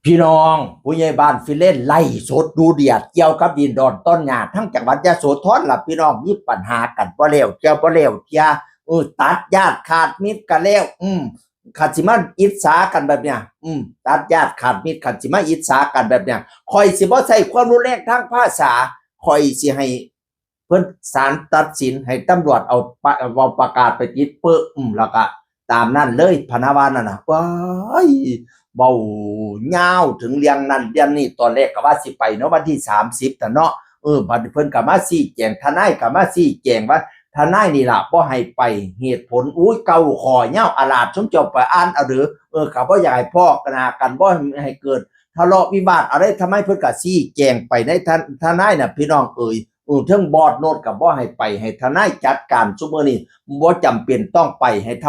พี่น้องผู้ใหญ่บ้านฟิเลนไล่สดดูเดียดเกี่ยวกับดินดอนต้นหญ้าทั้งจังหวัดยโสธรล่ะพี่น้องมีปัญหากันบ่แล้วเกี่ยวบ่แล้วเที่ยตัดญาติขาดมิตรกันแล้วขัดสิมาอิจฉากันแบบเนี้ยตัดญาติขาดมิตรขัดสิมาอิจฉากันแบบเนี้ยคอยสิบ่ใช้ความรุนแรงทางภาษาคอยสิให้เพิ่นศาลตัดสินให้ตำรวจเอาประกาศไปติดเปิ้แล้วก็ตามนั้นเลยพนาวานั่นน่ะว้ายเบาเงาวถึงเรื่องนั้นเรื่องนี้ตอนแรกก็ว่าสิไปเนาะวันที่30แต่เนาะบัดเพิ่นก็มาชี้แจงทนายก็มาชี้แจงว่าทนายนี่ล่ะบ่ให้ไปเหตุผลอุ้ยเก่าคอเหี่ยวอาลาดสมเจ้าไปอ่านเอาหรือเขาบ่อยากให้พ้อกนากันบ่ให้เกิดทะเลาะวิวาทอะไรทำไมเพิ่นก็ชี้แจงไปในทนายน่ะพี่น้องเทิงบอร์ดโนดกับบ่ให้ไปให้ทนายจัดการซุมื้อนี้บ่จำเป็นต้องไปให้ท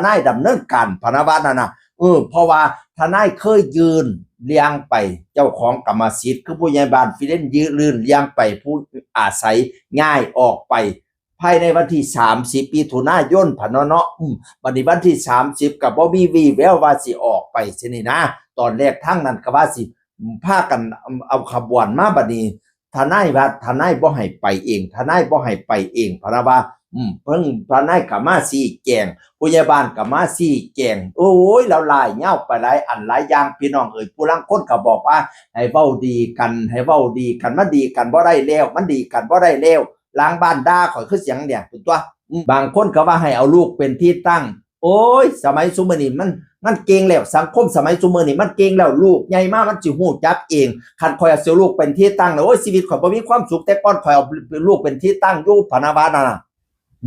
นายดำเนินการพนว่านั่นน่ะเพราะว่าทนายเคยยืนเลี้ยงไปเจ้าของกรรมสิทธิ์คือผู้ใหญ่บ้านฟิเลนยืนเลี้ยงไปผู้อาศัยง่ายออกไปภายในวันที่30มิถุนายนพะเนาะบัดนี้วันที่30ก็บ่มีวี่แววว่าสิออกไปซินี่นะตอนแรกทางนั้นก็ว่าสิพากันเอาขบวนมาบัดนี้ทนายว่าทนายบ่ให้ไปเองทนายบ่ให้ไปเองพะนะว่าเพิ่งทนายก็มาชี้แจงผู้ใหญ่บ้านก็มาชี้แจงโอ้ยแล้วหลายยาวไปหลายอันหลายอย่างพี่น้องผู้ลางคนก็บอกว่าให้เว้าดีกันให้เว้าดีกันมันดีกันบ่ได้แล้วมันดีกันบ่ได้แล้วล้างบ้านด่าข่อยคือเสียงเนี่ยถูกตัวบางคนก็ว่าให้เอาลูกเป็นที่ตั้งโอ้ยสมัยซุมื้อนี้มันเก่งแล้วสังคมสมัยซุมื้อนี้มันเก่งแล้วลูกใหญ่มามันสิฮู้จักเองคันข่อยเอาลูกเป็นที่ตั้งแล้วโอ้ยชีวิตข่อยบ่มีความสุขแต่ก่อนข่อยเอาลูกเป็นที่ตั้งอยู่พะนะว่านั่นน่ะ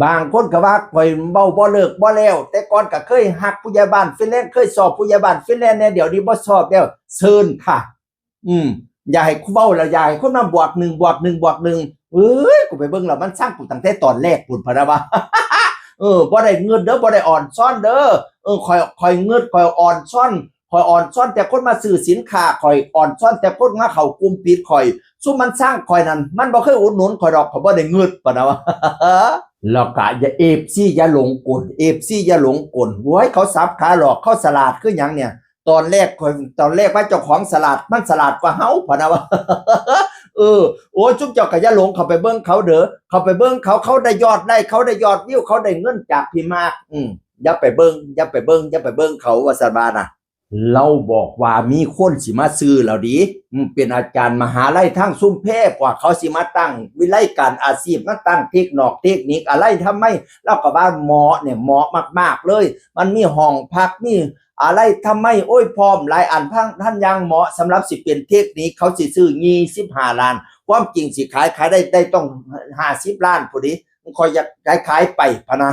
บางคนก็ว่าข่อยเว้าบ่เลิกบ่แล้วแต่ก่อนก็เคยฮักผู้ใหญ่บ้านฟินแลนด์เคยสอบผู้ใหญ่บ้านฟินแลนด์แน่เดี๋ยวนี้บ่สอบแล้วเชิญค่ะอย่าให้เว้าแล้วอย่าให้คนมาบวก1บวก1บวก1เอ้ยกูไปเบิ่งแล้วมันสร้างกูตั้งแต่ตอนแรกพุ่นพะนะว่าบ่ได้เงินเด้อบ่ได้อ่อนซ่อนเด้อข่อยเงินข่อยอ่อนซ่อนแต่คนมาซื้อสินค้าข่อยอ่อนซ่อนแต่คนมาเข้ากลุ่มปิดข่อยซุมมันสร้างข่อยนั่นมันบ่เคยอุดหนุนข่อยดอกข่อยบ่ได้เงินปะนะว่าแล้วก็อย่าFCอย่าหลงกล FC อย่าหลงกลโว้ยเขาสับขาหลอกเขาสลาดคือหยังเนี่ยตอนแรกว่าเจ้าของสลาดมันสลาดกว่าเฮาพะนะว่าโอ้ยจุ๊บเจ้าก็อย่าหลงเข้าไปเบิ่งเขาเด้อเข้าไปเบิ่งเขาได้ยอดได้เขาได้ยอดวิวเขาได้เงินจากพี่มากอย่าไปเบิ่งเขาว่าซั่นว่าน่ะเราบอกว่ามีคนสิมาซื้อแล้วดิเป็นอาจารย์มหาลัยทั้งซุ่มเพพกว่าเขาสิมาตั้งวิไลการอาชีพมาตั้งเทคนิคอะไรทำไมเราก็ว่าเหมาะเนี่ยเหมาะมากๆเลยมันมีห้องพักมีอะไรทำไมโอ้ยพร้อมหลายอันท่านยังเหมาะสำหรับสิเป็นเทคนิคเขาสิซื้อ25ล้านความจริงสิขายได้ต้อง50ล้านพุ่นดิคอยอยากขายไปพะนะ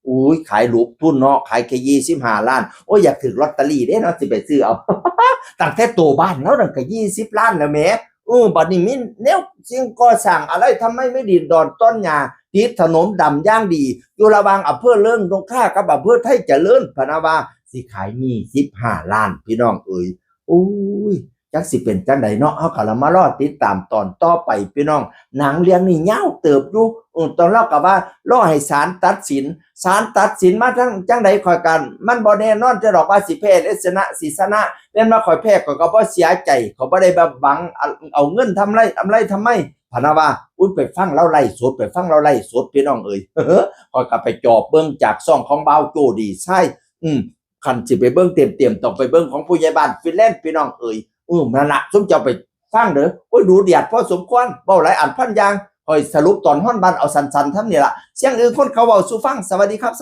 อุ้ยขายลูกทุนเนาะขายแค่25ล้านโอ้ยอยากถึงลอตเตอรี่เด้เนาะสิไปซื้อเอาตั้งแต่โตบ้านแล้วนั่นก็20ล้านแล้วแหมบัดนี้มีแนวสิ่งก่อสร้างอะไรทำไมไม่ดินดอนต้นหญ้าติดถนนดำอย่างดีอยู่ระหว่างอำเภอเลิงตรงข้ากับอำเภอไทยเจริญพะนะว่าสิขาย25ล้านพี่น้องอุ้ยจักสิเป็นจังไดเนาะเฮาก็ละมารอติดตามตอนต่อไปพี่น้องหนังเรื่องนี้ยาวเติบอยู่ตอนเราก็ว่ารอให้ศาลตัดสินมาจังได๋ข่อยกันมันบ่แน่นอนจะดอกว่าสิแพ้หรือชนะสิชนะแม่นว่าข่อยแพ้ข่อยก็บ่เสียใจข่อยบ่ได้แบบหวังเอาเงินทำไรทำไมพะนะว่าอุ๊ยไปฟังเราไลฟ์สดพี่น้องข่อยก็ไปจอบเบิ่งจากช่องของบ่าวโจดีใช่คันสิไปเบิ่งเต็มๆต้องไปเบิ่งของผู้ใหญ่บ้านฟินแลนด์พี่น้องนั่นล่ะซุมเจ้าไปฟังเด้อโอ้ยดูเดือดพอสมควรเว้าหลายอันพันอย่างค่อยสรุปตอนฮ้อนบ้านเอาสั้นๆทำนี่ล่ะเสียงอื่นคนเขาเว้าสู่ฟังสวัสดีครับ